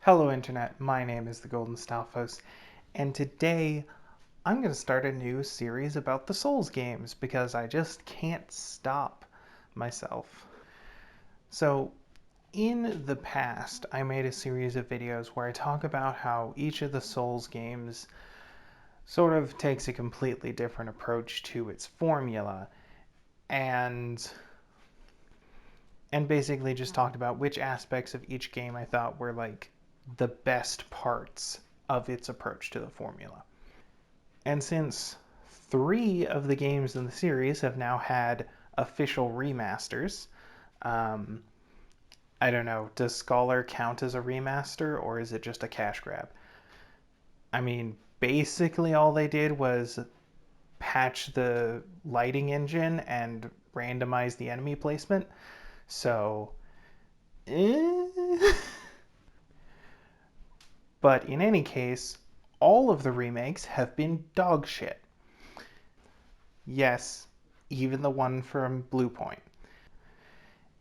Hello Internet, my name is the Golden Stalfos, and today I'm going to start a new series about the Souls games because I just can't stop myself. So, in the past, I made a series of videos where I talk about how each of the Souls games sort of takes a completely different approach to its formula and and basically just talked about which aspects of each game I thought were like the best parts of its approach to the formula. And since three of the games in the series have now had official remasters, um, I don't know, does Scholar count as a remaster or is it just a cash grab? I mean, basically all they did was patch the lighting engine and randomize the enemy placement. So, eh. But in any case, all of the remakes have been dog shit. Yes, even the one from Bluepoint.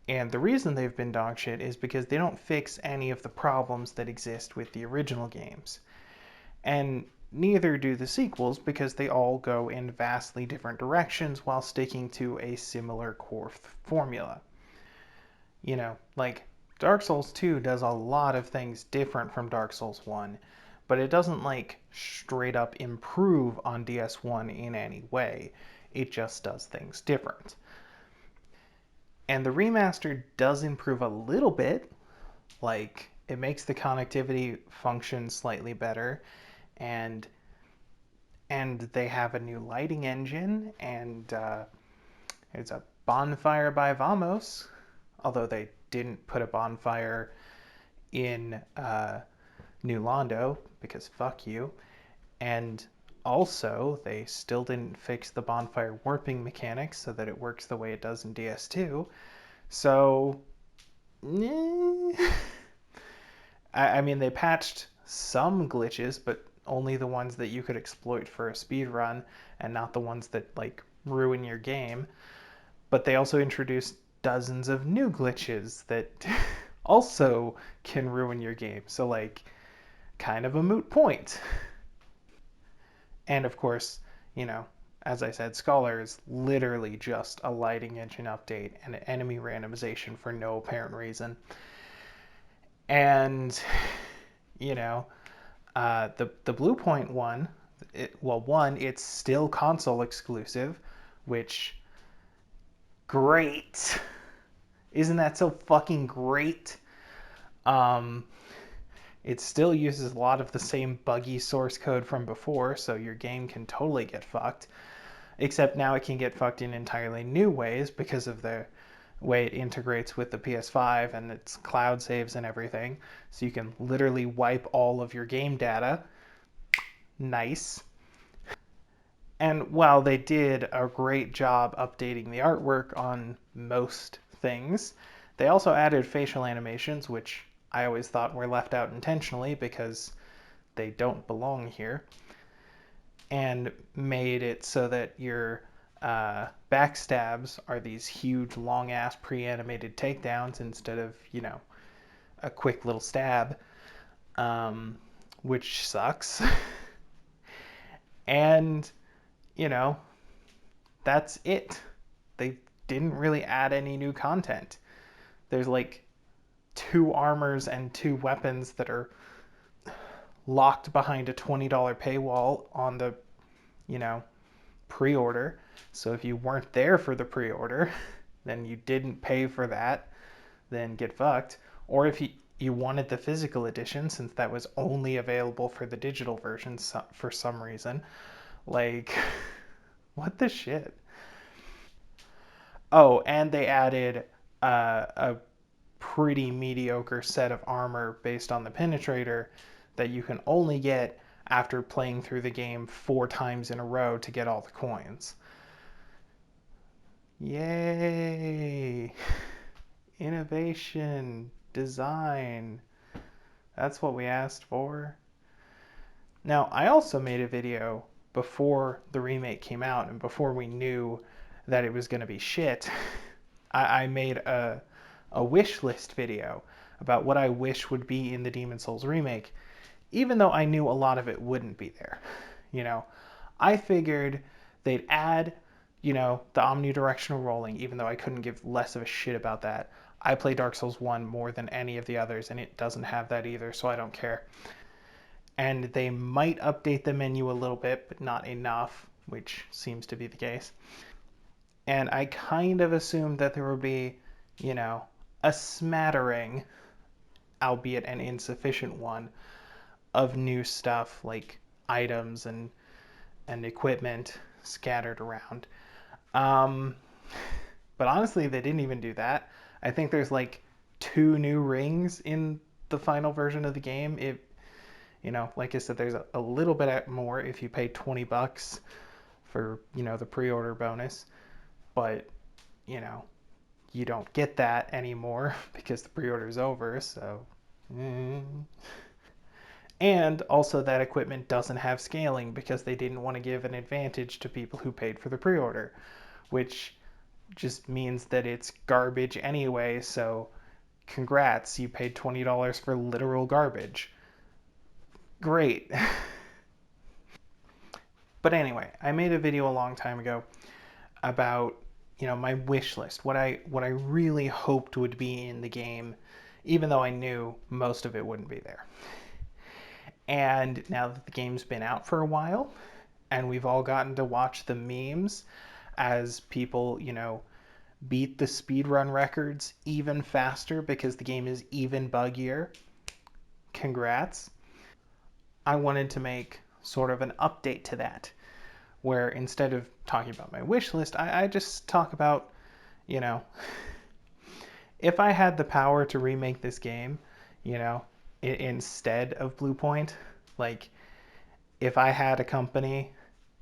And the reason they've been dog shit is because they don't fix any of the problems that exist with the original games. And neither do the sequels because they all go in vastly different directions while sticking to a similar core formula. You know, like Dark Souls 2 does a lot of things different from Dark Souls 1, but it doesn't like straight up improve on DS1 in any way. It just does things different. And the remaster does improve a little bit, like it makes the connectivity function slightly better, and they have a new lighting engine, and it's a bonfire by Vamos, although they didn't put a bonfire in New Londo because fuck you. And also, they still didn't fix the bonfire warping mechanics so that it works the way it does in DS2. So, I mean, they patched some glitches, but only the ones that you could exploit for a speed run, and not the ones that like ruin your game. But they also introduced dozens of new glitches that also can ruin your game. So like, kind of a moot point. And of course, you know, as I said, Scholar is literally just a lighting engine update and enemy randomization for no apparent reason. And you know, the Bluepoint one, one, it's still console exclusive, which great. Isn't that so fucking great? Um, it still uses a lot of the same buggy source code from before, so your game can totally get fucked. Except now it can get fucked in entirely new ways because of the way it integrates with the PS5 and its cloud saves and everything. So you can literally wipe all of your game data. Nice. And while they did a great job updating the artwork on most things, they also added facial animations, which I always thought were left out intentionally because they don't belong here, and made it so that your backstabs are these huge, long ass pre animated takedowns instead of, you know, a quick little stab, um, which sucks. And, you know, that's it. They didn't really add any new content. There's like two armors and two weapons that are locked behind a $20 paywall on the, you know, pre-order. So if you weren't there for the pre-order, then you didn't pay for that, then get fucked. Or if you wanted the physical edition, since that was only available for the digital version for some reason, like, what the shit? Oh, and they added a pretty mediocre set of armor based on the penetrator that you can only get after playing through the game 4 times in a row to get all the coins. Yay! Innovation, design. That's what we asked for. Now, I also made a video before the remake came out and before we knew that it was going to be shit. I made a wish list video about what I wish would be in the Demon Souls remake, even though I knew a lot of it wouldn't be there. You know, I figured they'd add, the omnidirectional rolling, even though I couldn't give less of a shit about that. I play Dark Souls 1 more than any of the others, and it doesn't have that either, so I don't care. And they might update the menu a little bit, but not enough, which seems to be the case. And I kind of assumed that there would be, you know, a smattering, albeit an insufficient one, of new stuff like items and equipment scattered around. Um, but honestly, they didn't even do that. I think there's like 2 new rings in the final version of the game. Like I said, there's a little bit more if you pay $20 for, the pre-order bonus. But, you know, you don't get that anymore because the pre-order is over. So, and also that equipment doesn't have scaling because they didn't want to give an advantage to people who paid for the pre-order, which just means that it's garbage anyway. So, congrats, you paid $20 for literal garbage. Great. But anyway, I made a video a long time ago about my wish list, what I really hoped would be in the game, even though I knew most of it wouldn't be there. And now that the game's been out for a while, and we've all gotten to watch the memes as people, beat the speedrun records even faster because the game is even buggier. Congrats. I wanted to make sort of an update to that, where instead of talking about my wish list, I just talk about, you know, if I had the power to remake this game, instead of Blue Point, like if I had a company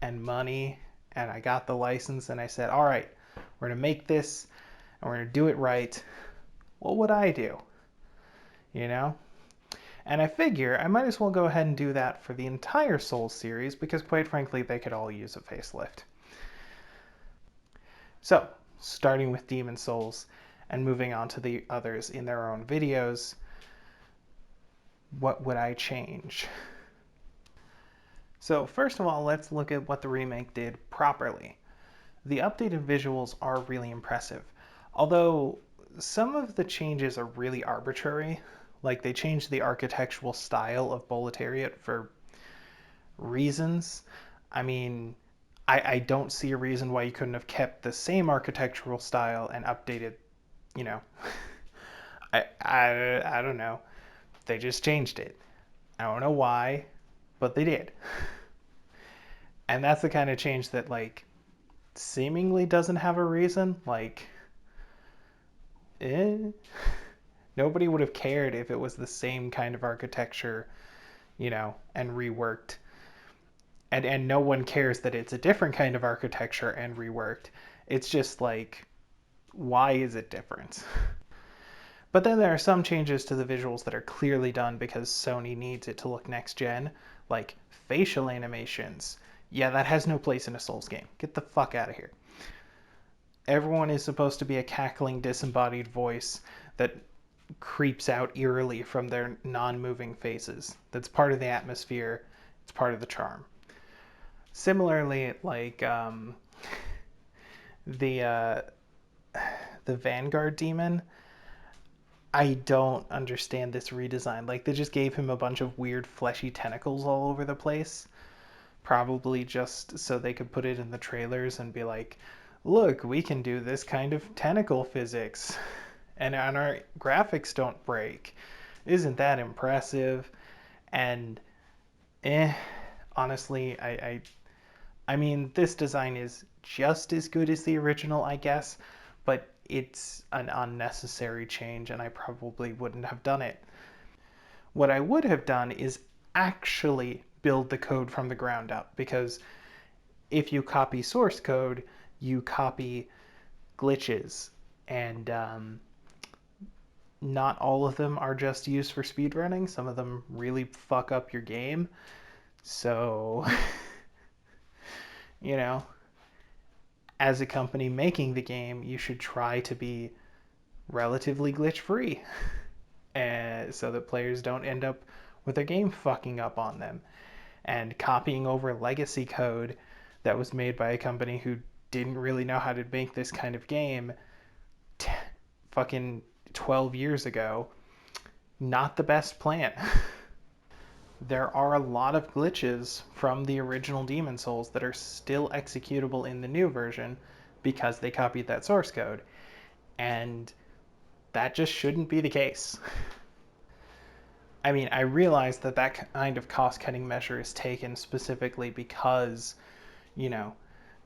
and money and I got the license and I said, all right, we're going to make this and we're going to do it right, what would I do? You know? And I figure I might as well go ahead and do that for the entire Souls series because, quite frankly, they could all use a facelift. So, starting with Demon Souls and moving on to the others in their own videos, what would I change? So, first of all, let's look at what the remake did properly. The updated visuals are really impressive, although some of the changes are really arbitrary. Like they changed the architectural style of Boletariat for reasons. I mean, I don't see a reason why you couldn't have kept the same architectural style and updated, you know. I don't know. They just changed it. I don't know why, but they did. And that's the kind of change that like seemingly doesn't have a reason. Like, nobody would have cared if it was the same kind of architecture, and reworked. And no one cares that it's a different kind of architecture and reworked. It's just like, why is it different? But then there are some changes to the visuals that are clearly done because Sony needs it to look next gen, like facial animations. Yeah, that has no place in a Souls game. Get the fuck out of here. Everyone is supposed to be a cackling, disembodied voice that creeps out eerily from their non-moving faces. That's part of the atmosphere. It's part of the charm. Similarly, like the uh, the Vanguard Demon, I don't understand this redesign. Like they just gave him a bunch of weird fleshy tentacles all over the place, probably just so they could put it in the trailers and be like, "Look, we can do this kind of tentacle physics, and our graphics don't break. Isn't that impressive?" And honestly, I mean, this design is just as good as the original, I guess, but it's an unnecessary change and I probably wouldn't have done it. What I would have done is actually build the code from the ground up, because if you copy source code, you copy glitches, and not all of them are just used for speedrunning. Some of them really fuck up your game. So, you know, as a company making the game, you should try to be relatively glitch free. and so that players don't end up with their game fucking up on them and copying over legacy code that was made by a company who didn't really know how to make this kind of game t- fucking 12 years ago. Not the best plan. There are a lot of glitches from the original Demon Souls that are still executable in the new version because they copied that source code. And that just shouldn't be the case. I mean, I realize that that kind of cost cutting measure is taken specifically because, you know,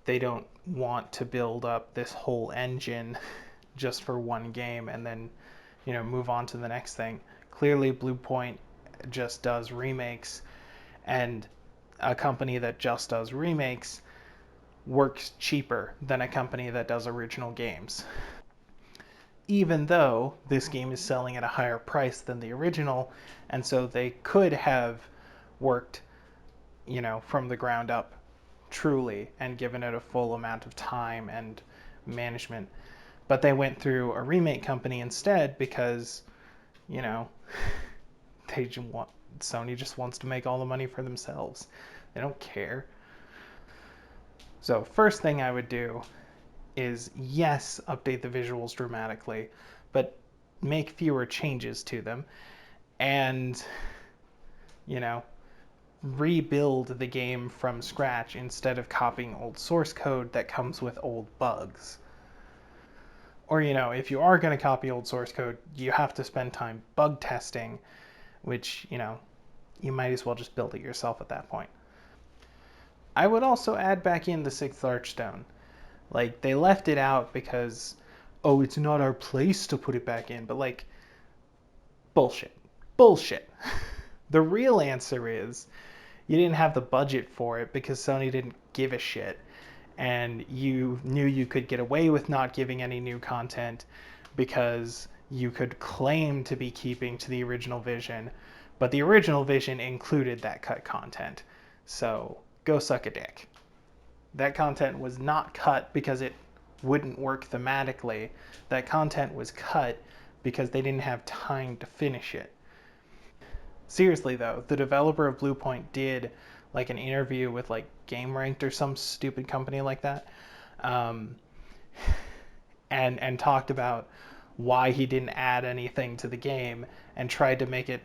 they don't want to build up this whole engine just for one game and then, move on to the next thing. Clearly, Bluepoint just does remakes, and a company that just does remakes works cheaper than a company that does original games. Even though this game is selling at a higher price than the original, and so they could have worked, from the ground up truly and given it a full amount of time and management. But they went through a remake company instead because, you know, they just want Sony just wants to make all the money for themselves. They don't care. So first thing I would do is yes, update the visuals dramatically, but make fewer changes to them and, you know, rebuild the game from scratch instead of copying old source code that comes with old bugs. Or, if you are going to copy old source code, you have to spend time bug testing, which, you might as well just build it yourself at that point. I would also add back in the sixth archstone. Like, they left it out because, oh, it's not our place to put it back in, but like, bullshit. Bullshit. The real answer is you didn't have the budget for it because Sony didn't give a shit. And you knew you could get away with not giving any new content because you could claim to be keeping to the original vision, but the original vision included that cut content. So go suck a dick. That content was not cut because it wouldn't work thematically. That content was cut because they didn't have time to finish it. Seriously though, the developer of Bluepoint did like an interview with like GameRanked or some stupid company like that, um, and talked about why he didn't add anything to the game and tried to make it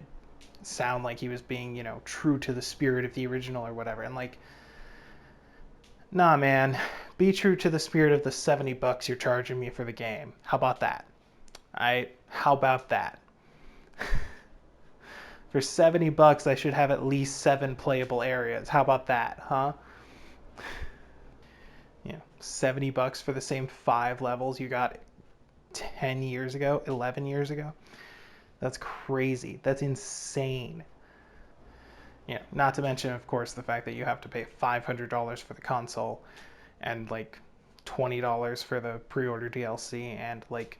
sound like he was being true to the spirit of the original or whatever. And like, nah, man, be true to the spirit of the $70 you're charging me for the game. How about that? How about that? For $70, I should have at least 7 playable areas. How about that, huh? $70 for the same 5 levels you got 10 years ago, 11 years ago. That's crazy. That's insane. Not to mention, of course, the fact that you have to pay $500 for the console and like $20 for the pre-order DLC and like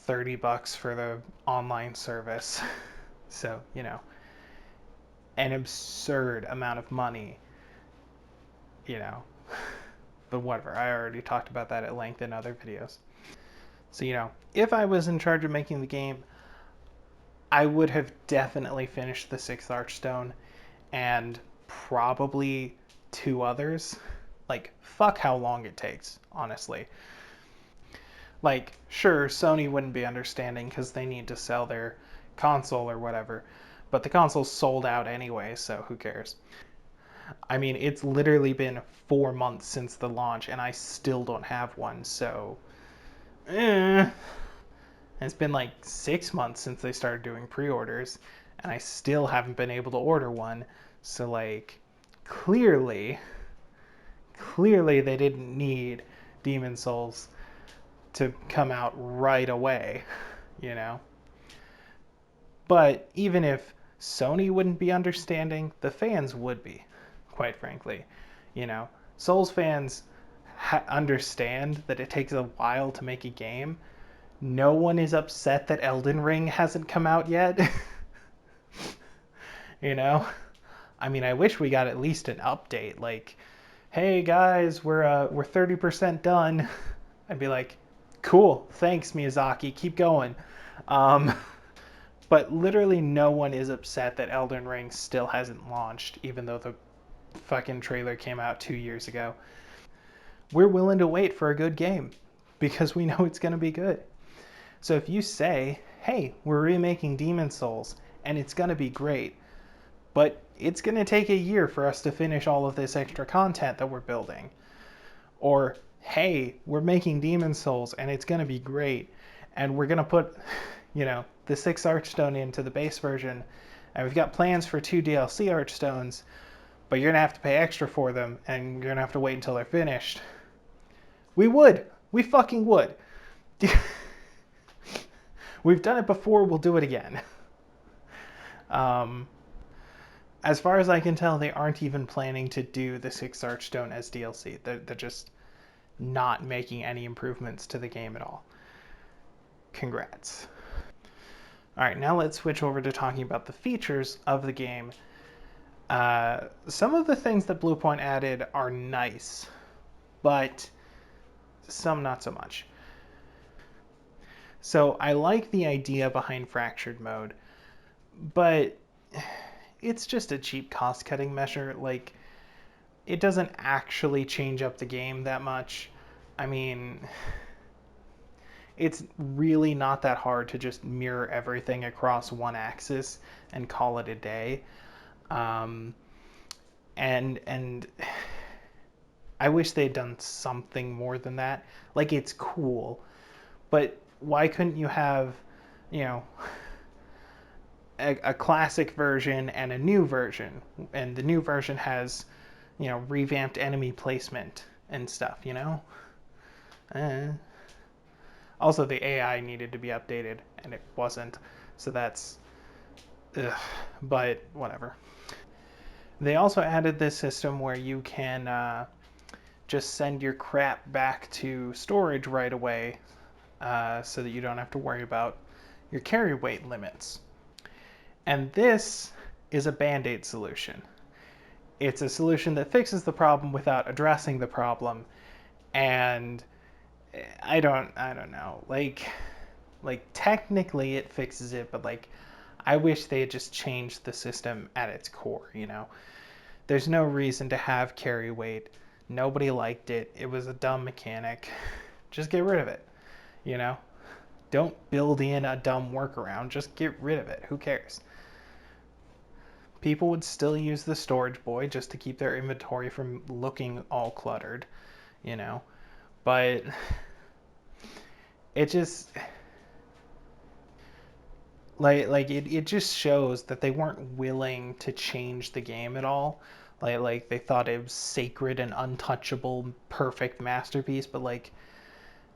$30 for the online service. So, an absurd amount of money, you know. But whatever, I already talked about that at length in other videos. So, if I was in charge of making the game, I would have definitely finished the sixth Archstone and probably 2 others. Like, fuck how long it takes, honestly. Like, sure, Sony wouldn't be understanding because they need to sell their console or whatever, but the console's sold out anyway, so who cares? I mean, it's literally been 4 months since the launch, and I still don't have one, so. Eh. It's been like 6 months since they started doing pre orders, and I still haven't been able to order one, so, like, clearly they didn't need Demon Souls to come out right away, you know? But even if Sony wouldn't be understanding, the fans would be, quite frankly. Souls fans understand that it takes a while to make a game. No one is upset that Elden Ring hasn't come out yet. you know? I mean, I wish we got at least an update like, "Hey guys, we're 30% done." I'd be like, "Cool, thanks Miyazaki, keep going." Um, But literally no one is upset that Elden Ring still hasn't launched, even though the fucking trailer came out 2 years ago. We're willing to wait for a good game because we know it's going to be good. So if you say, hey, we're remaking Demon Souls and it's going to be great, but it's going to take a year for us to finish all of this extra content that we're building, or hey, we're making Demon Souls and it's going to be great, and we're going to put, the 6 Archstone into the base version, and we've got plans for 2 DLC Archstones, but you're going to have to pay extra for them, and you're going to have to wait until they're finished. We would. We fucking would. We've done it before, we'll do it again. As far as I can tell, they aren't even planning to do the 6 Archstone as DLC. They're just not making any improvements to the game at all. Congrats. Alright, now let's switch over to talking about the features of the game. Some of the things that Bluepoint added are nice, but some not so much. So I like the idea behind Fractured Mode, but it's just a cheap cost-cutting measure. Like, it doesn't actually change up the game that much. I mean, it's really not that hard to just mirror everything across one axis and call it a day. And I wish they'd done something more than that. Like, it's cool, but why couldn't you have, a classic version and a new version? And the new version has, revamped enemy placement and stuff, Also, the AI needed to be updated, and it wasn't. So that's... Ugh, but whatever. They also added this system where you can just send your crap back to storage right away, so that you don't have to worry about your carry weight limits. And this is a band-aid solution. It's a solution that fixes the problem without addressing the problem, and I don't know. Like technically it fixes it, but I wish they had just changed the system at its core, There's no reason to have carry weight. Nobody liked it. It was a dumb mechanic. Just get rid of it, Don't build in a dumb workaround. Just get rid of it. Who cares? People would still use the storage boy just to keep their inventory from looking all cluttered, But it just it just shows that they weren't willing to change the game at all. Like they thought it was sacred and untouchable, perfect masterpiece, but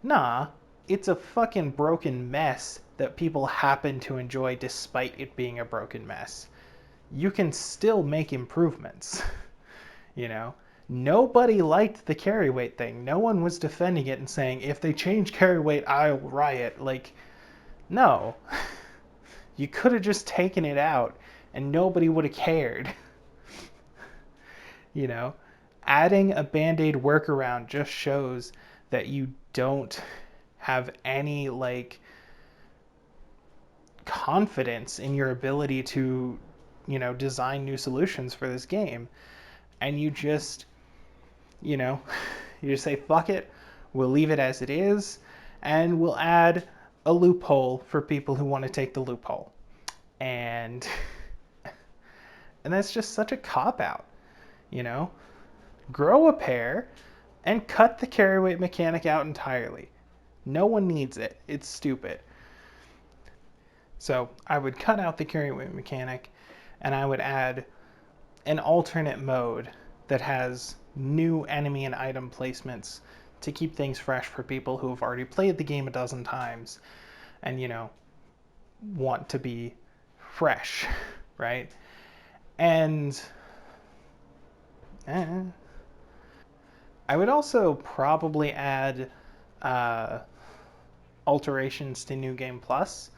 nah, it's a fucking broken mess that people happen to enjoy despite it being a broken mess. You can still make improvements, Nobody liked the carry weight thing. No one was defending it and saying, if they change carry weight, I'll riot. No. You could have just taken it out and nobody would have cared. Adding a band-aid workaround just shows that you don't have any confidence in your ability to design new solutions for this game, and you just you just say fuck it, we'll leave it as it is, and we'll add a loophole for people who want to take the loophole, and that's just such a cop-out. Grow a pair and cut the carry weight mechanic out entirely. No one needs it. It's stupid. So I would cut out the carry weight mechanic, and I would add an alternate mode that has new enemy and item placements to keep things fresh for people who have already played the game a dozen times and, want to be fresh, right? And I would also probably add alterations to New Game Plus.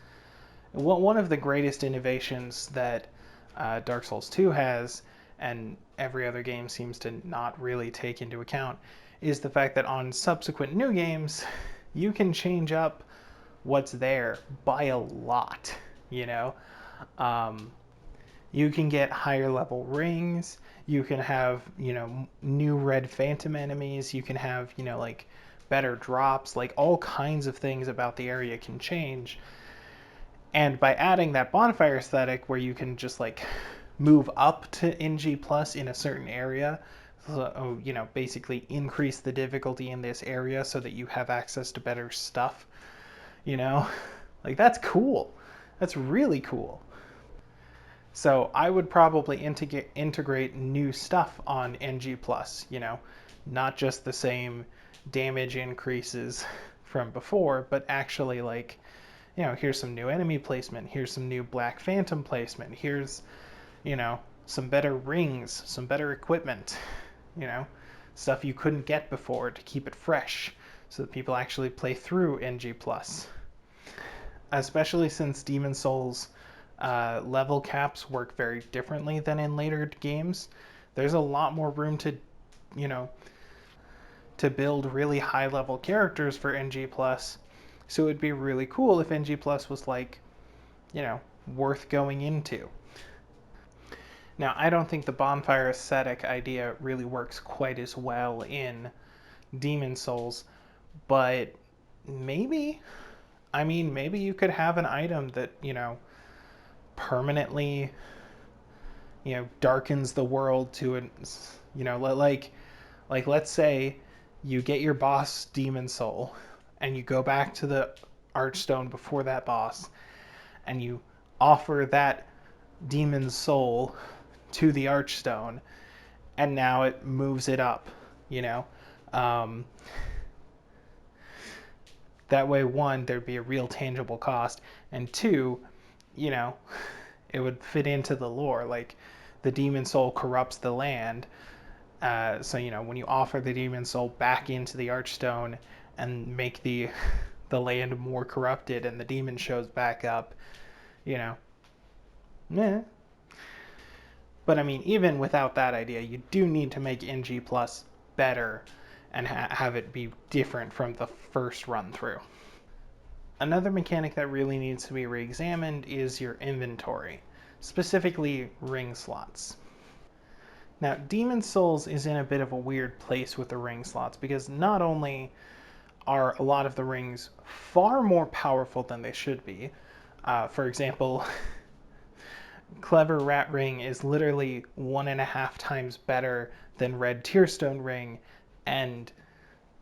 One of the greatest innovations that Dark Souls 2 has, and every other game seems to not really take into account, is the fact that on subsequent new games, you can change up what's there by a lot. you know? Um, you can get higher level rings. You can have, new red phantom enemies. You can have, like better drops. Like all kinds of things about the area can change. And by adding that bonfire aesthetic where you can just like move up to NG plus in a certain area, so, basically increase the difficulty in this area so that you have access to better stuff, you know? Like that's cool. That's really cool. So I would probably integrate new stuff on NG plus, not just the same damage increases from before, but actually like, here's some new enemy placement, here's some new Black Phantom placement, here's, some better rings, some better equipment, you know, stuff you couldn't get before to keep it fresh so that people actually play through NG plus. Especially since Demon Souls level caps work very differently than in later games. There's a lot more room to, you know, to build really high level characters for NG plus. So it would be really cool if NG plus was like, worth going into. Now, I don't think the bonfire aesthetic idea really works quite as well in Demon Souls, but maybe. I mean, maybe you could have an item that, permanently, darkens the world to an, like let's say you get your boss Demon Soul and you go back to the Archstone before that boss and you offer that Demon Soul to the Archstone and now it moves it up, you know. Um, that way, one, there'd be a real tangible cost, and two, you know, it would fit into the lore. Like, the demon soul corrupts the land. So, when you offer the demon soul back into the Archstone and make the land more corrupted and the demon shows back up, yeah. But I mean, even without that idea, you do need to make NG Plus better and have it be different from the first run through. Another mechanic that really needs to be re-examined is your inventory, specifically ring slots. Now, Demon Souls is in a bit of a weird place with the ring slots because not only are a lot of the rings far more powerful than they should be, for example, Clever Rat Ring is literally 1.5 times better than Red Tearstone Ring, and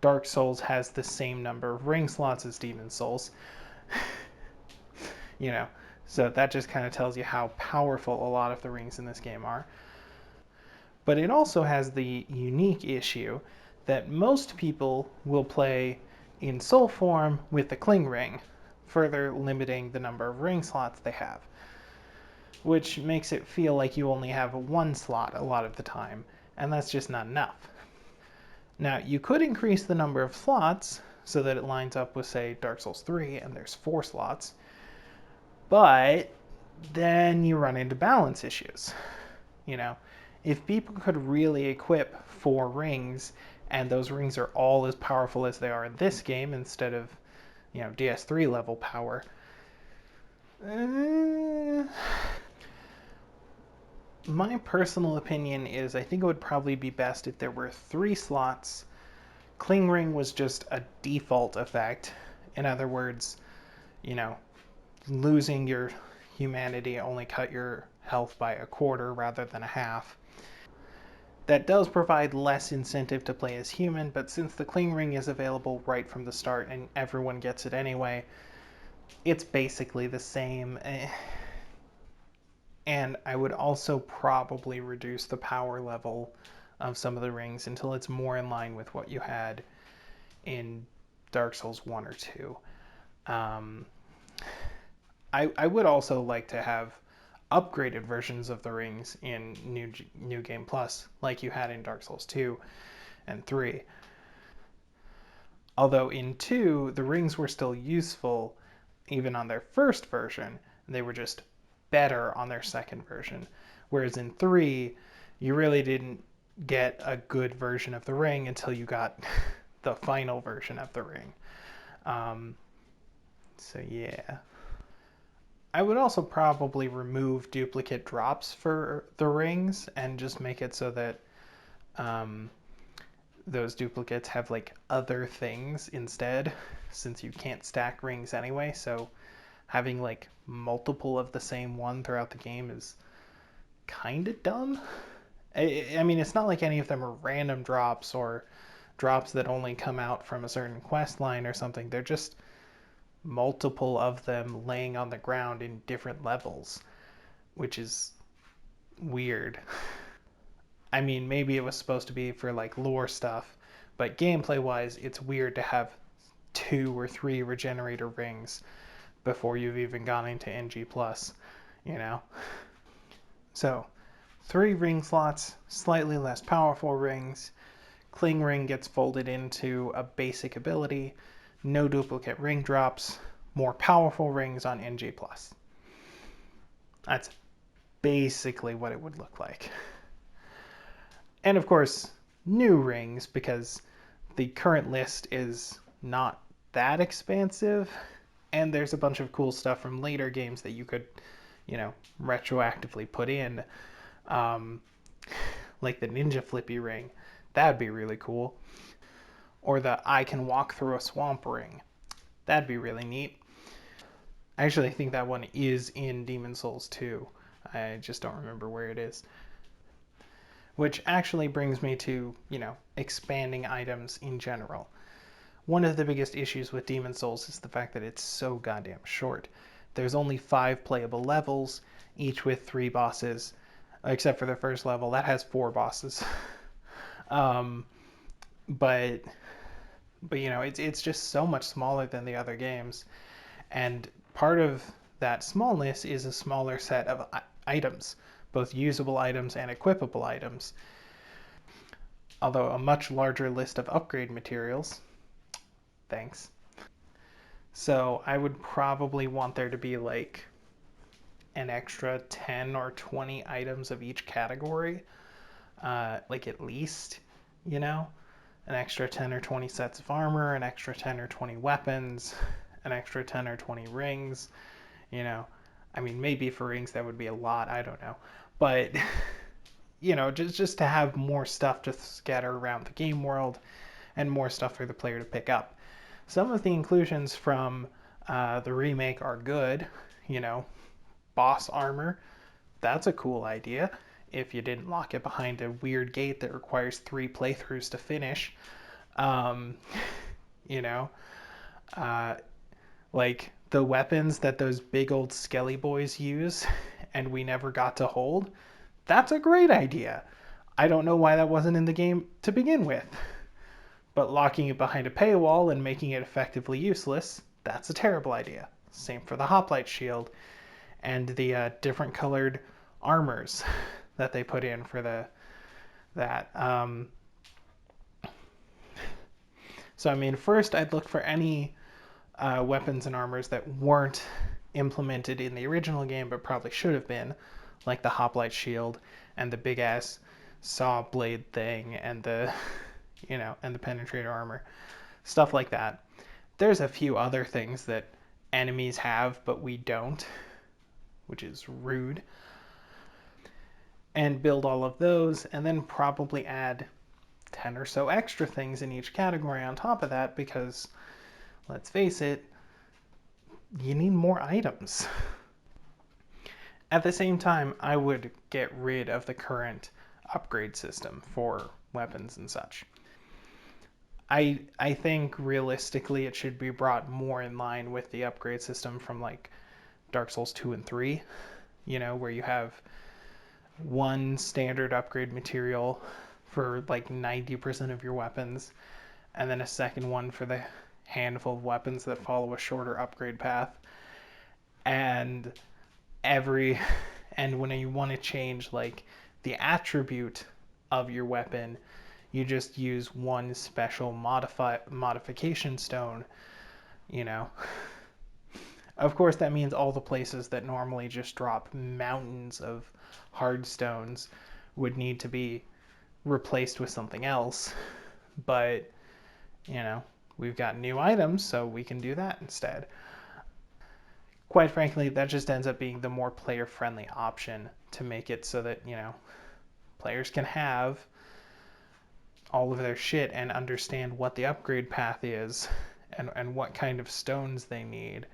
Dark Souls has the same number of ring slots as Demon Souls. you know, so that just kind of tells you how powerful a lot of the rings in this game are. But it also has the unique issue that most people will play in soul form with the Cling Ring, further limiting the number of ring slots they have, which makes it feel like you only have one slot a lot of the time, and that's just not enough. Now, you could increase the number of slots so that it lines up with, say, Dark Souls 3, and there's 4 slots, but then you run into balance issues. If people could really equip 4 rings, and those rings are all as powerful as they are in this game instead of, DS3 level power, my personal opinion is I think it would probably be best if there were 3 slots. Cling Ring was just a default effect. In other words, losing your humanity only cut your health by a quarter rather than a half. That does provide less incentive to play as human, but since the Cling Ring is available right from the start and everyone gets it anyway, it's basically the same. And I would also probably reduce the power level of some of the rings until it's more in line with what you had in Dark Souls 1 or 2. I would also like to have upgraded versions of the rings in New Game Plus, like you had in Dark Souls 2 and 3. Although in 2, the rings were still useful even on their first version, they were just better on their second version. Whereas in 3, you really didn't get a good version of the ring until you got the final version of the ring. So yeah. I would also probably remove duplicate drops for the rings and just make it so that um, those duplicates have like other things instead, since you can't stack rings anyway. So having like multiple of the same one throughout the game is kind of dumb. I mean, it's not like any of them are random drops or drops that only come out from a certain quest line or something. They're just multiple of them laying on the ground in different levels, which is weird. I mean, maybe it was supposed to be for like lore stuff, but gameplay wise, it's weird to have 2 or 3 regenerator rings before you've even gone into NG plus, you know? So, 3 ring slots, slightly less powerful rings. Cling ring gets folded into a basic ability, no duplicate ring drops, more powerful rings on NG plus. That's basically what it would look like. And of course, new rings, because the current list is not that expansive, and there's a bunch of cool stuff from later games that you could, retroactively put in, um, like the Ninja Flippy ring. That'd be really cool. Or the I can walk through a swamp ring. That'd be really neat. I actually think that one is in Demon Souls 2. I just don't remember where it is. Which actually brings me to, expanding items in general. One of the biggest issues with Demon Souls is the fact that it's so goddamn short. There's only 5 playable levels, each with 3 bosses, except for the first level. That has 4 bosses. um, but it's just so much smaller than the other games, and part of that smallness is a smaller set of items, both usable items and equipable items, although a much larger list of upgrade materials. Thanks. So I would probably want there to be like an extra 10 or 20 items of each category, like at least, you know, an extra 10 or 20 sets of armor, an extra 10 or 20 weapons, an extra 10 or 20 rings, you know. I mean, maybe for rings that would be a lot, I don't know. But, just to have more stuff to scatter around the game world and more stuff for the player to pick up. Some of the inclusions from the remake are good, you know, boss armor. That's a cool idea if you didn't lock it behind a weird gate that requires 3 playthroughs to finish. Um, you know, uh, like the weapons that those big old skelly boys use and we never got to hold. That's a great idea. I don't know why that wasn't in the game to begin with. But locking it behind a paywall and making it effectively useless, that's a terrible idea. Same for the hoplite shield and the different colored armors that they put in for that. So I mean, first I'd look for any weapons and armors that weren't implemented in the original game, but probably should have been, like the hoplite shield and the big ass saw blade thing and the and the penetrator armor, stuff like that. There's a few other things that enemies have but we don't, which is rude. And build all of those, and then probably add 10 or so extra things in each category on top of that, because let's face it, you need more items. At the same time, I would get rid of the current upgrade system for weapons and such. I think realistically it should be brought more in line with the upgrade system from like Dark Souls 2 and 3, where you have one standard upgrade material for like 90% of your weapons, and then a second one for the handful of weapons that follow a shorter upgrade path. And when you want to change like the attribute of your weapon, you just use one special modification stone, you know. Of course, that means all the places that normally just drop mountains of hard stones would need to be replaced with something else. But, we've got new items, so we can do that instead. quite frankly, that just ends up being the more player friendly option to make it so that, players can have all of their shit and understand what the upgrade path is and what kind of stones they need.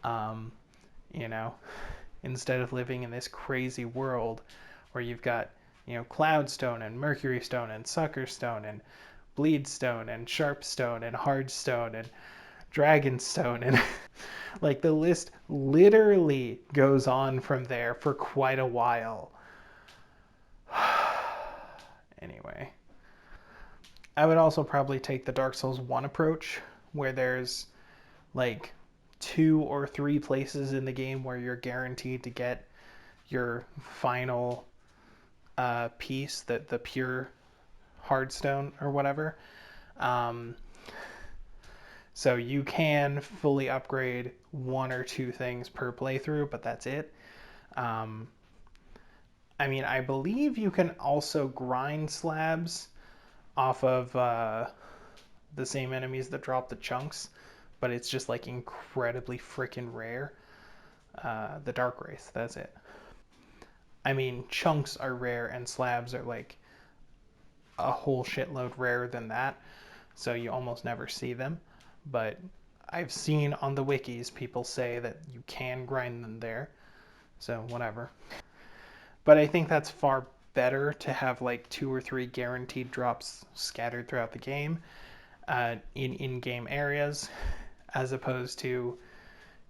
Um, you know, Instead of living in this crazy world where you've got, cloudstone and mercury stone and sucker stone and bleed stone and sharp stone and hard stone and dragon stone and like the list literally goes on from there for quite a while. Anyway, I would also probably take the Dark Souls 1 approach where there's like 2 or 3 places in the game where you're guaranteed to get your final piece, the pure hardstone or whatever. Um, so you can fully upgrade 1 or 2 things per playthrough, but that's it. Um, I believe you can also grind slabs off of the same enemies that drop the chunks, but it's just like incredibly freaking rare. The Dark Wraith, that's it. Chunks are rare and slabs are like a whole shitload rarer than that, so you almost never see them. But I've seen on the wikis people say that you can grind them there, so whatever. But I think that's far better to have like 2 or 3 guaranteed drops scattered throughout the game in game areas, as opposed to,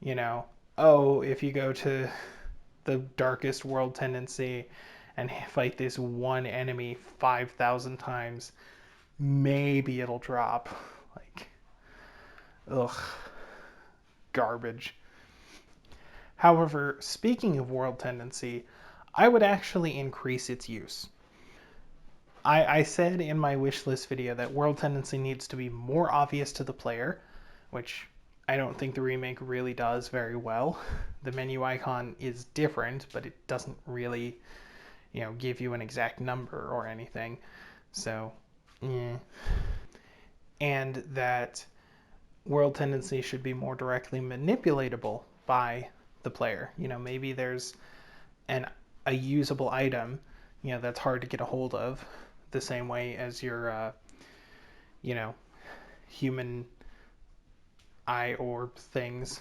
you know, oh, if you go to the darkest world tendency and fight this one enemy 5,000 times, maybe it'll drop. Like, ugh, garbage. However, speaking of world tendency, I would actually increase its use. I said in my wishlist video that world tendency needs to be more obvious to the player, which I don't think the remake really does very well. The menu icon is different, but it doesn't really, give you an exact number or anything. So, yeah. And that world tendency should be more directly manipulatable by the player. Maybe there's an a usable item, that's hard to get a hold of, the same way as your, you know, human eye orb things.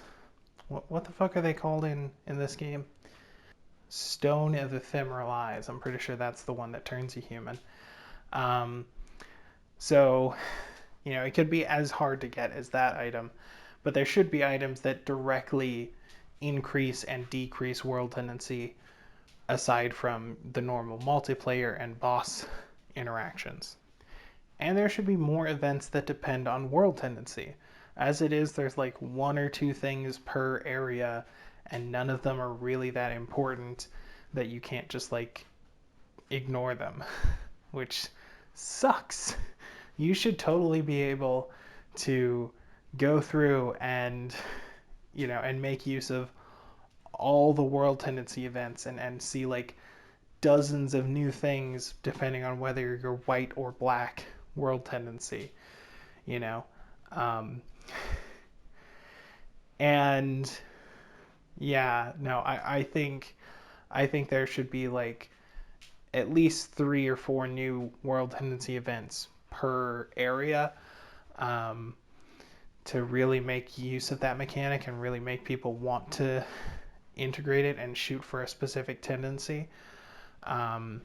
What the fuck are they called in this game? Stone of Ephemeral Eyes. I'm pretty sure that's the one that turns you human. Um, so, it could be as hard to get as that item, but there should be items that directly increase and decrease world tendency aside from the normal multiplayer and boss interactions. And there should be more events that depend on world tendency. As it is, there's like 1 or 2 things per area, and none of them are really that important that you can't just like ignore them, which sucks. You should totally be able to go through and, and make use of all the world tendency events and see like dozens of new things depending on whether you're white or black world tendency, you know. Um, and yeah, no, I think there should be like at least 3 or 4 new world tendency events per area, um, to really make use of that mechanic and really make people want to integrate it and shoot for a specific tendency. Um,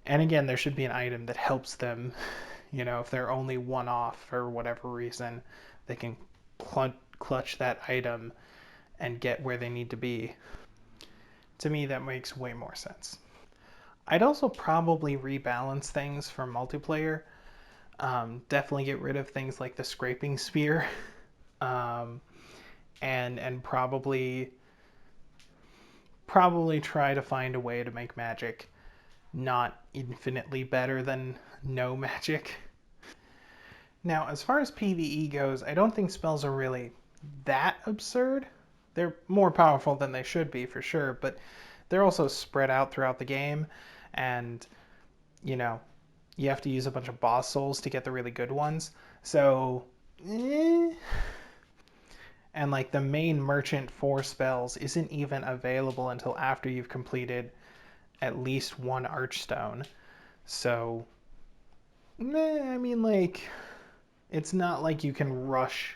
and again, there should be an item that helps them, if they're only one off for whatever reason, they can clutch that item and get where they need to be. To me, that makes way more sense. I'd also probably rebalance things for multiplayer. Definitely get rid of things like the scraping spear, um, and probably try to find a way to make magic not infinitely better than no magic. Now, as far as PvE goes, I don't think spells are really that absurd. They're more powerful than they should be, for sure, but they're also spread out throughout the game, and, you know, you have to use a bunch of boss souls to get the really good ones. So, And like the main merchant for spells isn't even available until after you've completed at least one archstone. So, I mean, like, it's not like you can rush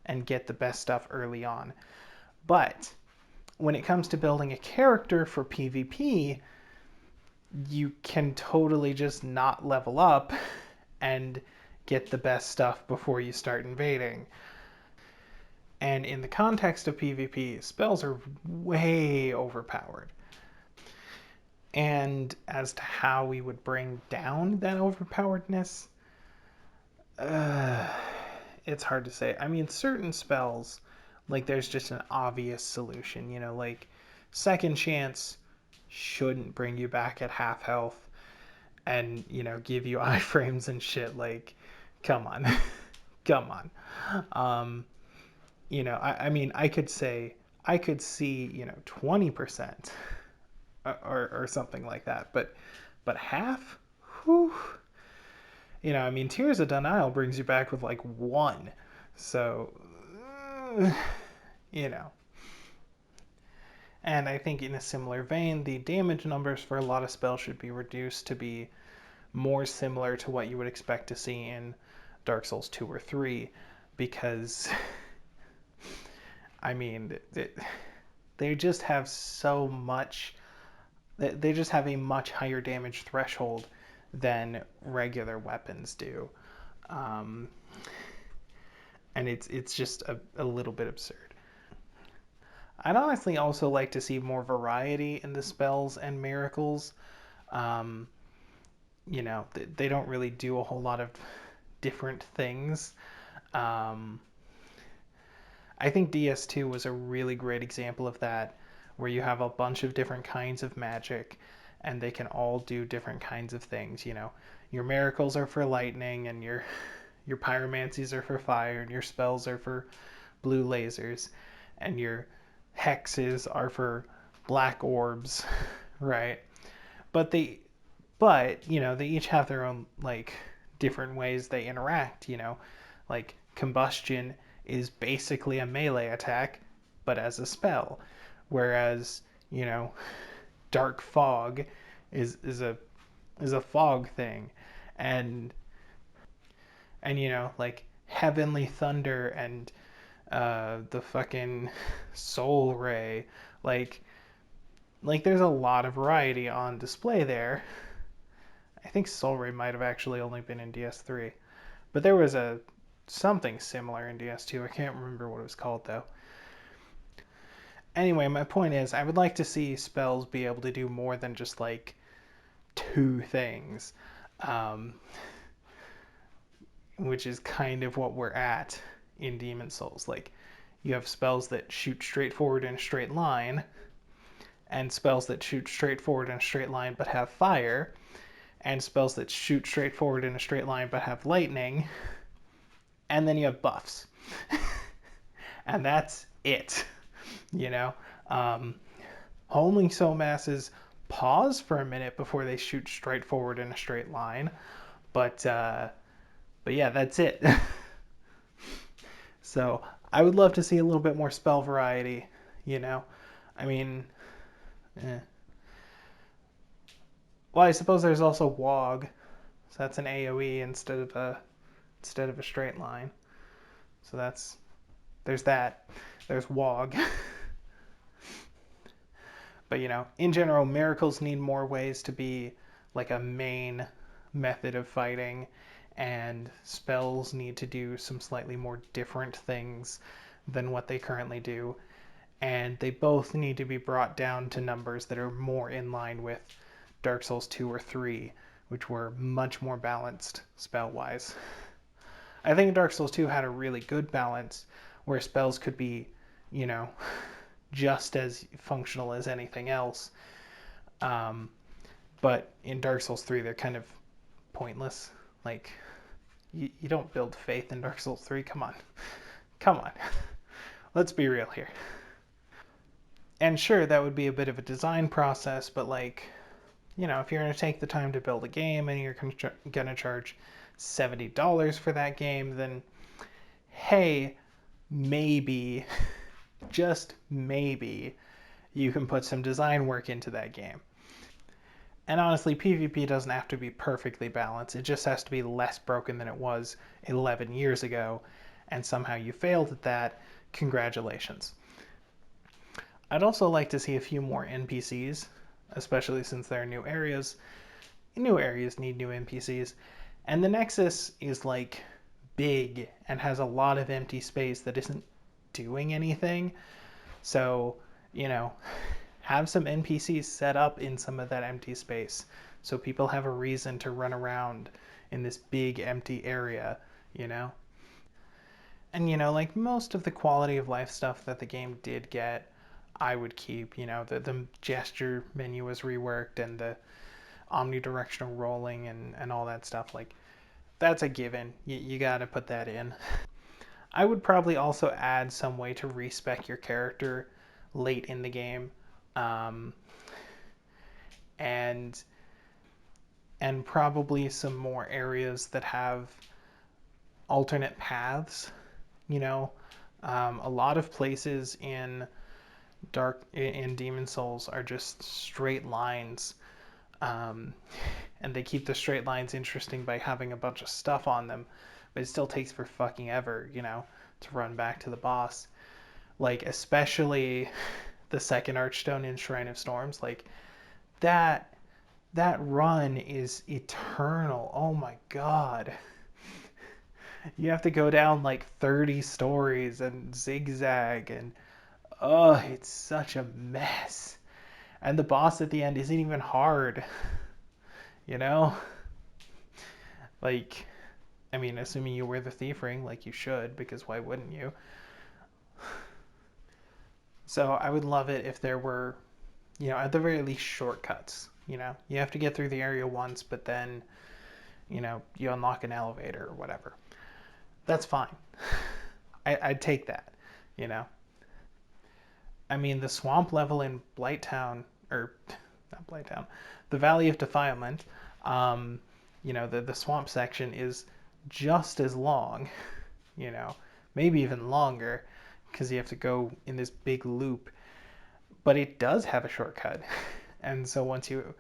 and get the best stuff early on. But when it comes to building a character for PvP, you can totally just not level up and get the best stuff before you start invading. And in the context of PvP, spells are way overpowered. And as to how we would bring down that overpoweredness, it's hard to say. I mean, certain spells, like there's just an obvious solution, like Second Chance shouldn't bring you back at half health and, give you iframes and shit. Like, come on. Come on. I mean, I could see, 20% or something like that, but half? Whew. I mean, Tears of Denial brings you back with like one. So, you know. And I think in a similar vein, the damage numbers for a lot of spells should be reduced to be more similar to what you would expect to see in Dark Souls 2 or 3, because, I mean, they just have so much, they just have a much higher damage threshold than regular weapons do. Um, and it's just a little bit absurd. I'd honestly also like to see more variety in the spells and miracles. Um, they don't really do a whole lot of different things. Um, I think DS2 was a really great example of that, where you have a bunch of different kinds of magic and they can all do different kinds of things. Your miracles are for lightning, and your pyromancies are for fire, and your spells are for blue lasers, and your hexes are for black orbs, right? But they each have their own like different ways they interact. Like combustion is basically a melee attack, but as a spell, whereas dark fog is a fog thing, and like heavenly thunder and the fucking soul ray, like there's a lot of variety on display there. I think soul ray might have actually only been in DS3, but there was a something similar in DS2. I can't remember what it was called though. Anyway, my point is, I would like to see spells be able to do more than just like two things, um, which is kind of what we're at in Demon Souls. Like, you have spells that shoot straight forward in a straight line, and spells that shoot straight forward in a straight line but have fire, and spells that shoot straight forward in a straight line but have lightning, and then you have buffs. And that's it. You know? Homing Soul Masses pause for a minute before they shoot straight forward in a straight line. But yeah, that's it. So I would love to see a little bit more spell variety, I mean, well, I suppose there's also WOG. So that's an AoE instead of a straight line. So there's that. There's WOG. But in general, miracles need more ways to be like a main method of fighting, and spells need to do some slightly more different things than what they currently do. And they both need to be brought down to numbers that are more in line with Dark Souls 2 or 3, which were much more balanced spell-wise. I think Dark Souls 2 had a really good balance where spells could be, just as functional as anything else. But in Dark Souls 3, they're kind of pointless. Like, you don't build faith in Dark Souls 3. Come on. Come on. Let's be real here. And sure, that would be a bit of a design process, but if you're going to take the time to build a game and you're going to charge $70 for that game, then hey, maybe, just maybe, you can put some design work into that game. And honestly, PvP doesn't have to be perfectly balanced. It just has to be less broken than it was 11 years ago. And somehow you failed at that. Congratulations. I'd also like to see a few more NPCs, especially since there are new areas. New areas need new NPCs. And the Nexus is like big and has a lot of empty space that isn't doing anything. So, you know, have some NPCs set up in some of that empty space so people have a reason to run around in this big empty area, you know? And, you know, like most of the quality of life stuff that the game did get, I would keep. You know, the gesture menu was reworked and the omnidirectional rolling and all that stuff. Like, that's a given. You got to put that in. I would probably also add some way to respec your character late in the game. Um, and probably some more areas that have alternate paths. You know, a lot of places in Demon Souls are just straight lines, um, and they keep the straight lines interesting by having a bunch of stuff on them, but it still takes for fucking ever, you know, to run back to the boss. Like especially the second Archstone in Shrine of Storms, like that that run is eternal. Oh my god. You have to go down like 30 stories and zigzag and oh, it's such a mess. And the boss at the end isn't even hard, you know? Like, I mean, assuming you wear the thief ring, like you should, because why wouldn't you? So I would love it if there were, you know, at the very least, shortcuts. You know, you have to get through the area once, but then, you know, you unlock an elevator or whatever. That's fine. I'd take that, you know? I mean, the swamp level in Blighttown, or not Blighttown, the Valley of Defilement, um, you know, the swamp section is just as long, you know, maybe even longer, because you have to go in this big loop. But it does have a shortcut. And so once you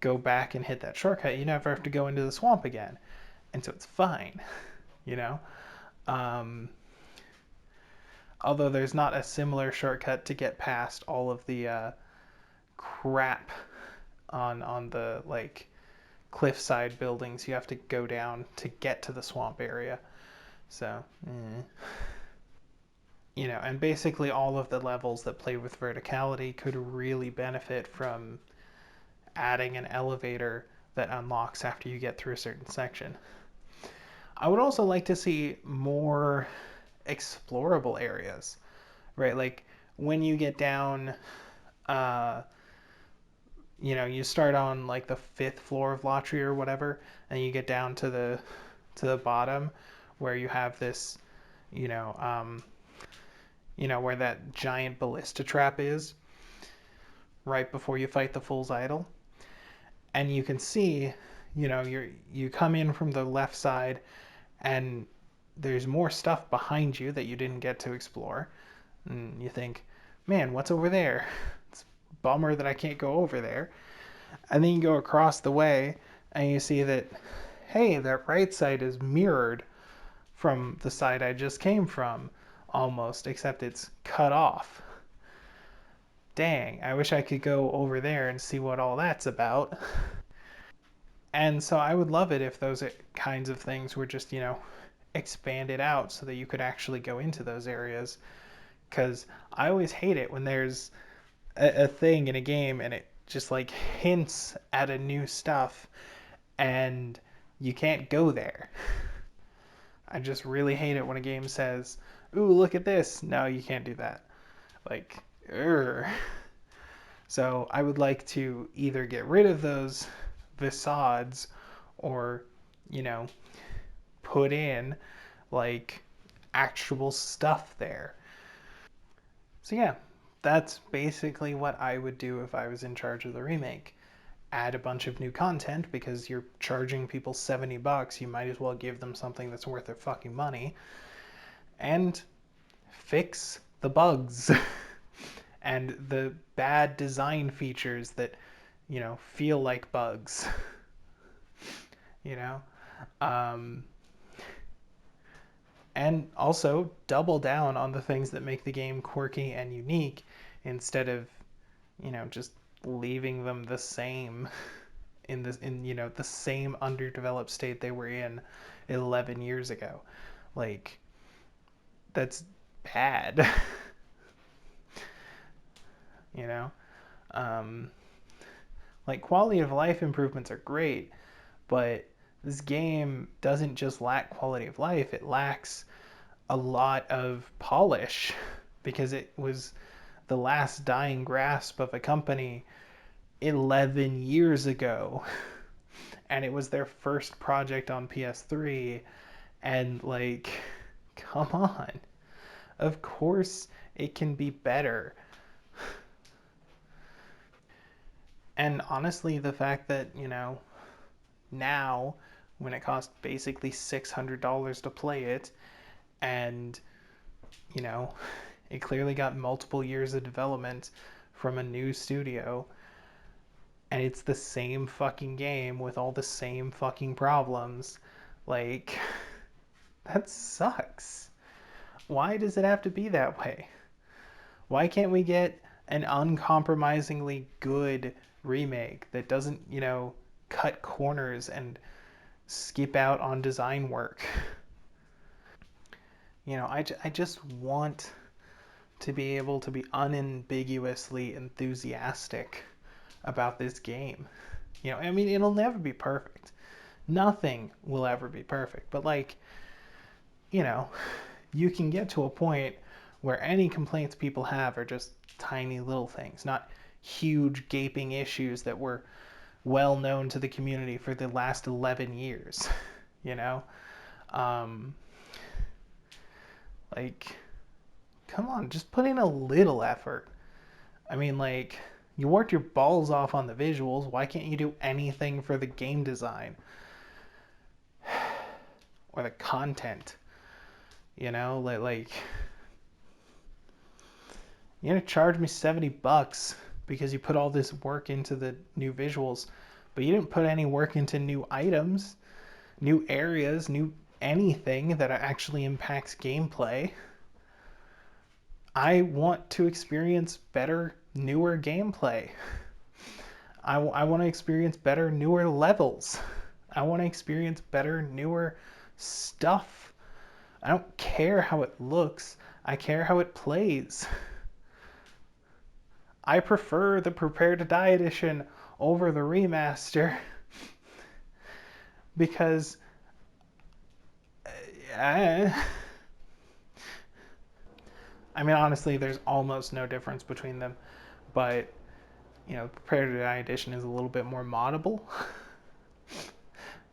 go back and hit that shortcut, you never have to go into the swamp again. And so it's fine, you know? Um, Although there's not a similar shortcut to get past all of the crap on the like cliffside buildings you have to go down to get to the swamp area. So, you know, and basically all of the levels that play with verticality could really benefit from adding an elevator that unlocks after you get through a certain section. I would also like to see more explorable areas, right? Like when you get down, uh, you know, you start on like the fifth floor of Lottery or whatever, and you get down to the bottom where you have this, you know, where that giant ballista trap is, right before you fight the Fool's Idol, and you can see, you know, you come in from the left side, and there's more stuff behind you that you didn't get to explore, and you think, man, what's over there? It's a bummer that I can't go over there. And then you go across the way and you see that, hey, that right side is mirrored from the side I just came from, almost, except it's cut off. Dang, I wish I could go over there and see what all that's about. And so I would love it if those kinds of things were just, you know, expanded out so that you could actually go into those areas. Because I always hate it when there's a thing in a game and it just like hints at a new stuff and you can't go there. I just really hate it when a game says, "Ooh, look at this." No, you can't do that. Like, ugh. So I would like to either get rid of those facades or, you know, put in like actual stuff there. So yeah, that's basically what I would do if I was in charge of the remake. Add a bunch of new content because you're charging people $70, you might as well give them something that's worth their fucking money. And fix the bugs and the bad design features that, feel like bugs, you know? Um, and also double down on the things that make the game quirky and unique instead of, just leaving them the same in the same underdeveloped state they were in 11 years ago. Like, that's bad. you know um, like, quality of life improvements are great, but this game doesn't just lack quality of life, it lacks a lot of polish because it was the last dying grasp of a company 11 years ago and it was their first project on PS3, and like, come on, of course it can be better. And honestly, the fact that, now when it costs basically $600 to play it, and, you know, it clearly got multiple years of development from a new studio, and it's the same fucking game with all the same fucking problems, like, that sucks. Why does it have to be that way? Why can't we get an uncompromisingly good remake that doesn't, cut corners and skip out on design work? I just want to be able to be unambiguously enthusiastic about this game. I mean, it'll never be perfect. Nothing will ever be perfect. But, like, you can get to a point where any complaints people have are just tiny little things, not huge gaping issues that were well known to the community for the last 11 years. you know? Um, like, come on, just put in a little effort. I mean, like, you worked your balls off on the visuals. Why can't you do anything for the game design? Or the content? Like, you're gonna charge me $70 because you put all this work into the new visuals, but you didn't put any work into new items, new areas, new anything that actually impacts gameplay. I want to experience better, newer gameplay. I want to experience better, newer levels. I want to experience better, newer stuff. I don't care how it looks. I care how it plays. I prefer the Prepare to Die edition over the remaster because I mean, honestly, there's almost no difference between them, but Prepare to Die edition is a little bit more moddable.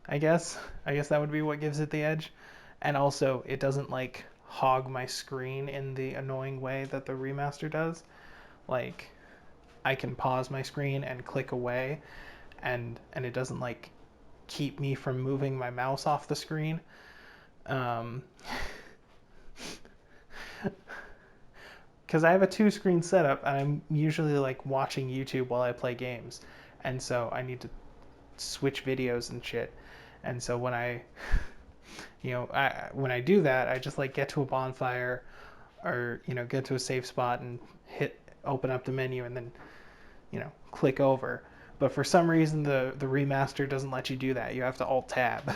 I guess that would be what gives it the edge, and also it doesn't like hog my screen in the annoying way that the remaster does. Like, I can pause my screen and click away, and it doesn't like keep me from moving my mouse off the screen. Because I have a 2-screen setup, and I'm usually like watching YouTube while I play games, and so I need to switch videos and shit. And so when when I do that, I just like get to a bonfire, or get to a safe spot and open up the menu, and then click over. But for some reason, the remaster doesn't let you do that. You have to alt tab,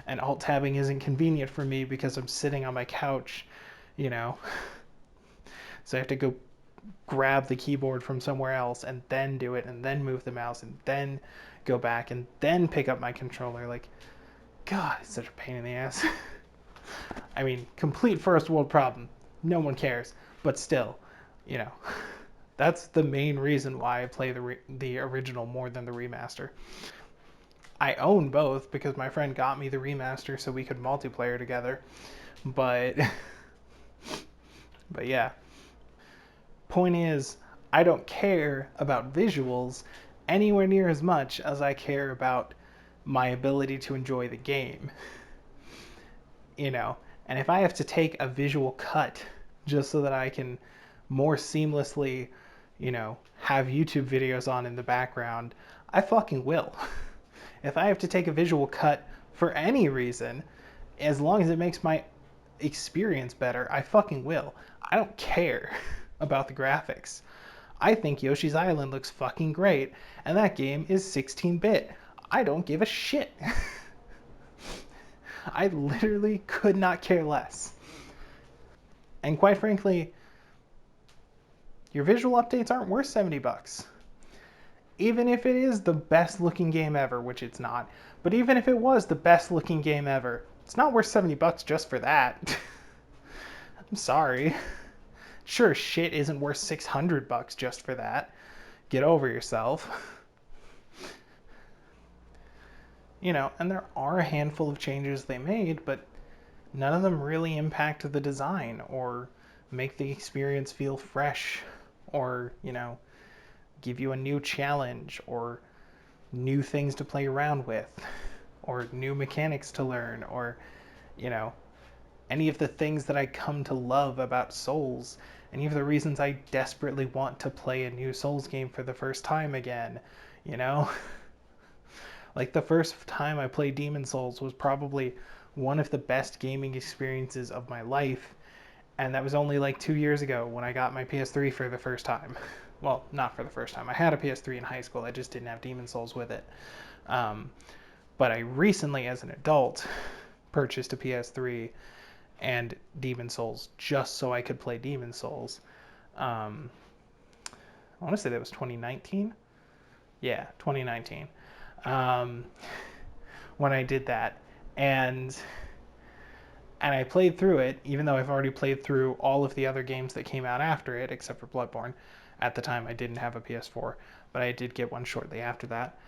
and alt tabbing isn't convenient for me because I'm sitting on my couch, so I have to go grab the keyboard from somewhere else and then do it, and then move the mouse, and then go back, and then pick up my controller. Like, God, it's such a pain in the ass. I mean, complete first world problem. No one cares. But still, that's the main reason why I play the original more than the remaster. I own both because my friend got me the remaster so we could multiplayer together. But yeah. Point is, I don't care about visuals anywhere near as much as I care about my ability to enjoy the game. And if I have to take a visual cut just so that I can more seamlessly, have YouTube videos on in the background, I fucking will. If I have to take a visual cut for any reason, as long as it makes my experience better, I fucking will. I don't care about the graphics. I think Yoshi's Island looks fucking great, and that game is 16-bit. I don't give a shit. I literally could not care less. And quite frankly, your visual updates aren't worth $70. Even if it is the best looking game ever, which it's not, but even if it was the best looking game ever, it's not worth $70 just for that. I'm sorry. Sure, shit isn't worth $600 just for that. Get over yourself. And there are a handful of changes they made, but none of them really impact the design or make the experience feel fresh or, give you a new challenge or new things to play around with or new mechanics to learn or, any of the things that I come to love about Souls, any of the reasons I desperately want to play a new Souls game for the first time again, Like the first time I played Demon Souls was probably one of the best gaming experiences of my life, and that was only like 2 years ago when I got my PS3 for the first time. Well, not for the first time. I had a PS3 in high school. I just didn't have Demon Souls with it. But I recently, as an adult, purchased a PS3 and Demon Souls just so I could play Demon Souls. I want to say that was 2019. Yeah, 2019. When I did that, and I played through it, even though I've already played through all of the other games that came out after it, except for Bloodborne. At the time, I didn't have a PS4, but I did get one shortly after that.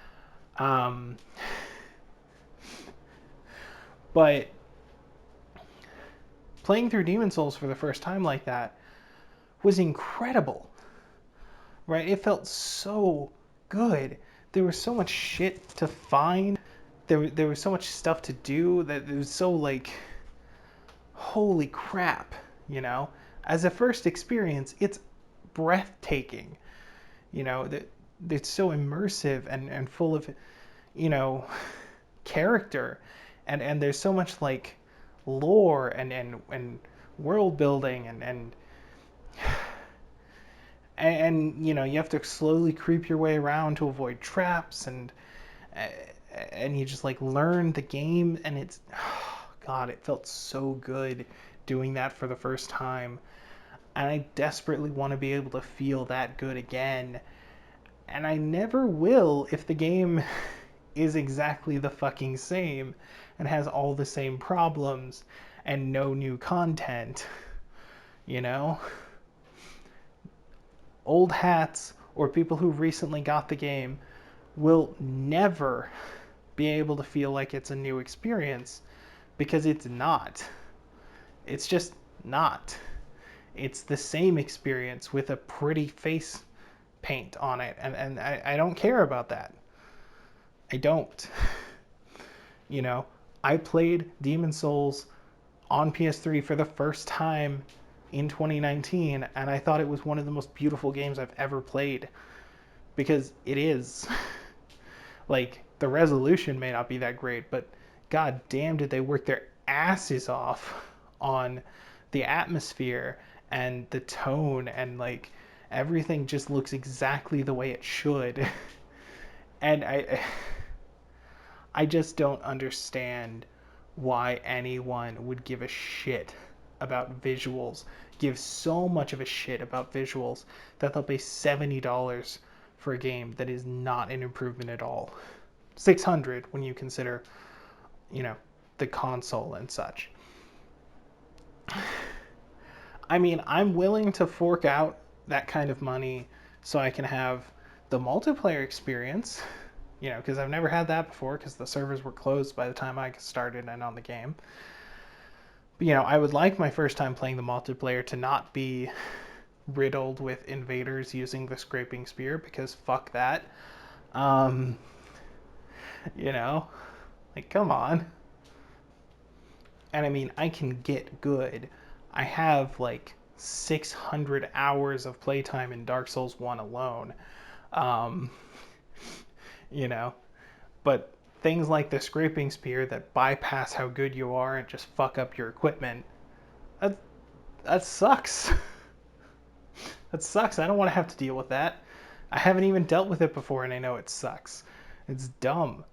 But playing through Demon Souls for the first time like that was incredible, right? It felt so good. There was so much shit to find. There was so much stuff to do that it was so like, holy crap, As a first experience, it's breathtaking, that it's so immersive and full of, character, and there's so much like lore and world building and you have to slowly creep your way around to avoid traps and you just like learn the game, and it's God, it felt so good doing that for the first time, and I desperately want to be able to feel that good again, and I never will if the game is exactly the fucking same and has all the same problems and no new content, Old hats or people who recently got the game will never be able to feel like it's a new experience, because it's not. It's just not. It's the same experience with a pretty face paint on it, and I don't care about that. I don't. I played Demon Souls on PS3 for the first time in 2019, and I thought it was one of the most beautiful games I've ever played, because it is. Like, the resolution may not be that great, but god damn did they work their asses off on the atmosphere and the tone, and like everything just looks exactly the way it should. And I just don't understand why anyone would give a shit about visuals, give so much of a shit about visuals, that they'll pay $70 for a game that is not an improvement at all. $600 when you consider, the console and such. I mean, I'm willing to fork out that kind of money so I can have the multiplayer experience, because I've never had that before, because the servers were closed by the time I started and on the game. But, I would like my first time playing the multiplayer to not be riddled with invaders using the scraping spear, because fuck that. Like, come on. And I mean, I can get good. I have like 600 hours of playtime in Dark Souls 1 alone. Um, you know, but things like the scraping spear that bypass how good you are and just fuck up your equipment, that, that sucks. That sucks. I don't want to have to deal with that. I haven't even dealt with it before and I know it sucks. It's dumb.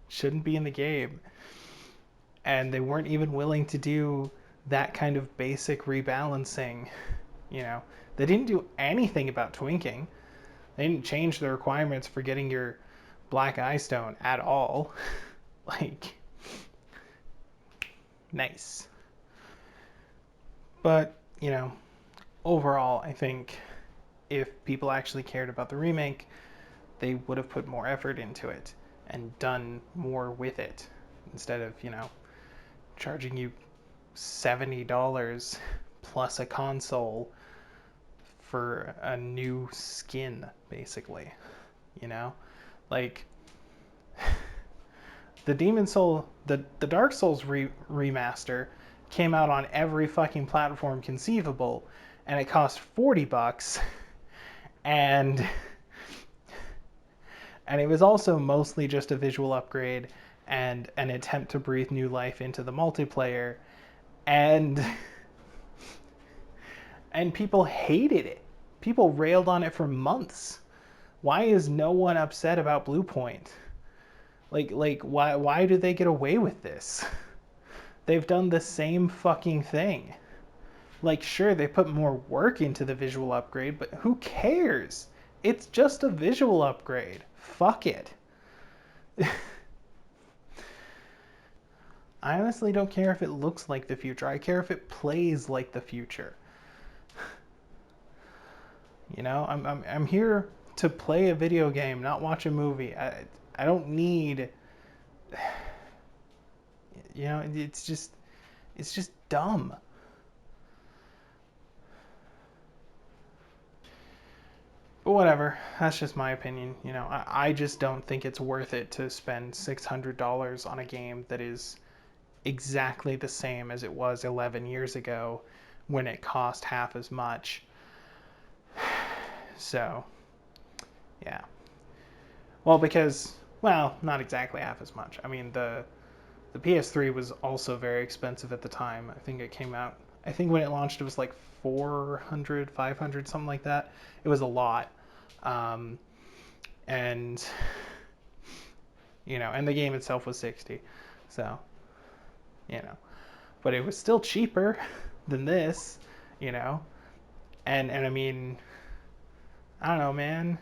Shouldn't be in the game. And they weren't even willing to do that kind of basic rebalancing. You know, they didn't do anything about twinking. They didn't change the requirements for getting your black eye stone at all. Like, nice. But, you know, overall, I think if people actually cared about the remake, they would have put more effort into it and done more with it instead of, you know, charging you $70 plus a console for a new skin, basically. You know? Like, the the Dark Souls remaster came out on every fucking platform conceivable, and it cost $40, and it was also mostly just a visual upgrade and an attempt to breathe new life into the multiplayer, and people hated it. People railed on it for months. Why is no one upset about Blue Point? Like why do they get away with this? They've done the same fucking thing. Like, sure, they put more work into the visual upgrade, but who cares? It's just a visual upgrade. Fuck it. I honestly don't care if it looks like the future. I care if it plays like the future. You know, I'm here to play a video game, not watch a movie. I don't need, you know, it's just dumb. But whatever, that's just my opinion. You know, I just don't think it's worth it to spend $600 on a game that is exactly the same as it was 11 years ago when it cost half as much. So, yeah. Well, because, well, not exactly half as much. I mean, the PS3 was also very expensive at the time. I think it came out, I think when it launched, it was like 400, 500, something like that. It was a lot. And, you know, and the game itself was 60. So, you know, but it was still cheaper than this, you know. And I mean, I don't know, man.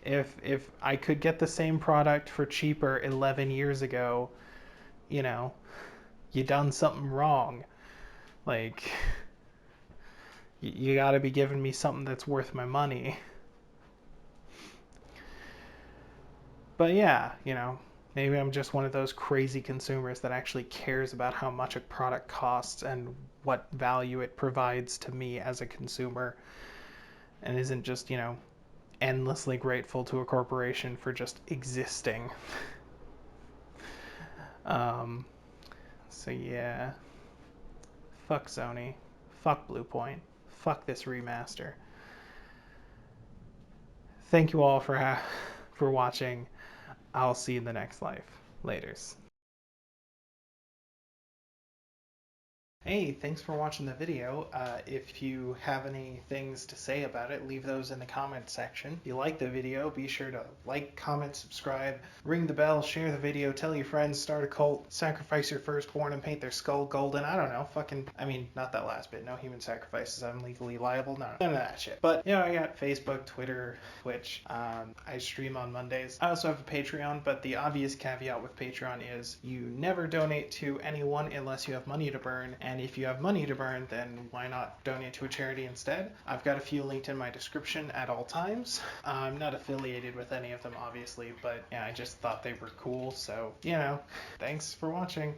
If I could get the same product for cheaper 11 years ago, you know, you done something wrong. Like, you got to be giving me something that's worth my money. But yeah, you know, maybe I'm just one of those crazy consumers that actually cares about how much a product costs and what value it provides to me as a consumer, and isn't just, you know, endlessly grateful to a corporation for just existing. So yeah, fuck Sony, fuck Blue Point, fuck this remaster. Thank you all for watching. I'll see you in the next life. Laters. Hey, thanks for watching the video. If you have any things to say about it, leave those in the comments section. If you like the video, be sure to like, comment, subscribe, ring the bell, share the video, tell your friends, start a cult, sacrifice your firstborn and paint their skull golden. I don't know, I mean, not that last bit. No human sacrifices. I'm legally liable. None of that shit. But, you know, I got Facebook, Twitter, Twitch. I stream on Mondays. I also have a Patreon, but the obvious caveat with Patreon is you never donate to anyone unless you have money to burn. And if you have money to burn, then why not donate to a charity instead? I've got a few linked in my description at all times. I'm not affiliated with any of them, obviously, but yeah, I just thought they were cool. So, you know, thanks for watching.